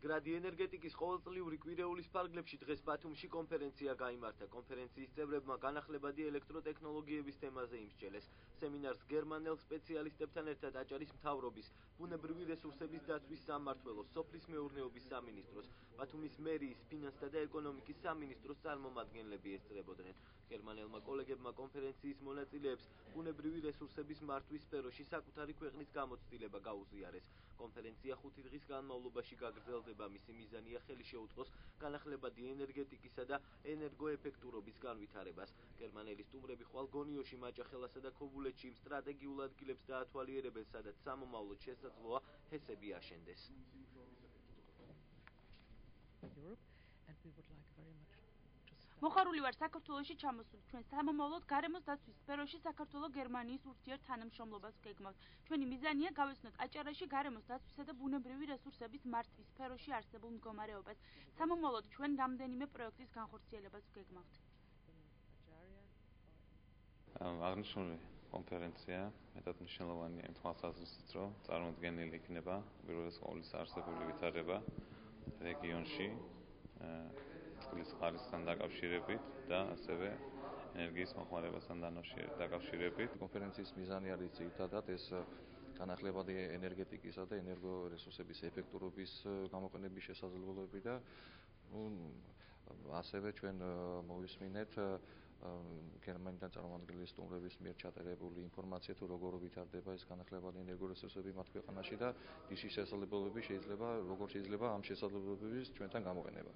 მდგრადი ენერგეტიკის ყოველწლიური კვირეულის ფარგლებში დღეს ბათუმში კონფერენცია გაიმართა. კონფერენციის წევრებმა განახლებადი ელექტროტექნოლოგიების თემაზე იმსჯელეს. სემინარს გერმანელ სპეციალისტებთან ერთად აჭარის მთავრობის, ბუნებრივი რესურსების დაცვის სამმართველოს, სოფლის მეურნეობის სამინისტროს, ბათუმის მერიის, ფინანსთა და ეკონომიკის სამინისტროს წარმომადგენლები ესწრებოდნენ. გერმანელმა კოლეგებმა კონფერენციის მონაწილეებს ბუნებრივი რესურსების მართვის სფეროში საკუთარი ქვეყნის გამოცდილება გაუზიარეს. კონფერენცია 5 დღის განმავლობაში გაგრძელდება. მისი მიზანია ხელი შეუწყოს განახლებადი ენერგეტიკისა და ენერგოეფექტურობის განვითარებას. გერმანელი სტუმრები ხვალ გონიოში, მაჭახელასა და ქობულეთში იმ სტრატეგიულ ადგილებს დაათვალიერებენ, სადაც სამომავლოდ შესაძლოა ჰესები აშენდეს. მოხარული ვარ საქართველოში ჩამოსული. ჩვენ სამომავლოდ გარემოს დაცვის სფეროში საქართველოს გერმანიის ურთიერთთანამშრომლობას ვგეგმავთ. ჩვენი მიზანია გავეცნოთ აჭარაში გარემოს დაცვისა და ბუნებრივი რესურსების მართვის სფეროში არსებულ მდგომარეობას. სამომავლოდ ჩვენ რამდენიმე პროექტის განხორციელებას ვგეგმავთ. აღნიშნული კონფერენცია მეტად მნიშვნელოვანია იმ თვალსაზრისით, რომ წარმოდგენილი იქნება პირველი ყოვლის არსებული ვითარება რეგიონში წყლის ხარისხთან დაკავშირებით და ასევე ენერგიის მოხმარებასთან დაკავშირებით. კონფერენციის მიზანი არის ძირითადად ეს განახლებადი ენერგეტიკისა და ენერგორესურსების ეფექტურობის გამოყენების შესაძლებლობები და ასევე ჩვენ მოვისმინეთ გერმანიდან წარმოადგენლი სტუმრების მიერ ჩატარებული ინფორმაცია თუ როგორ ვითარდება ეს განახლებადი ენერგორესურსები მათ ქვეყანაში და ის შესაძლებლობები როგორ შეიძლება ამ შესაძლებლობების ჩვენთან გამოყენება.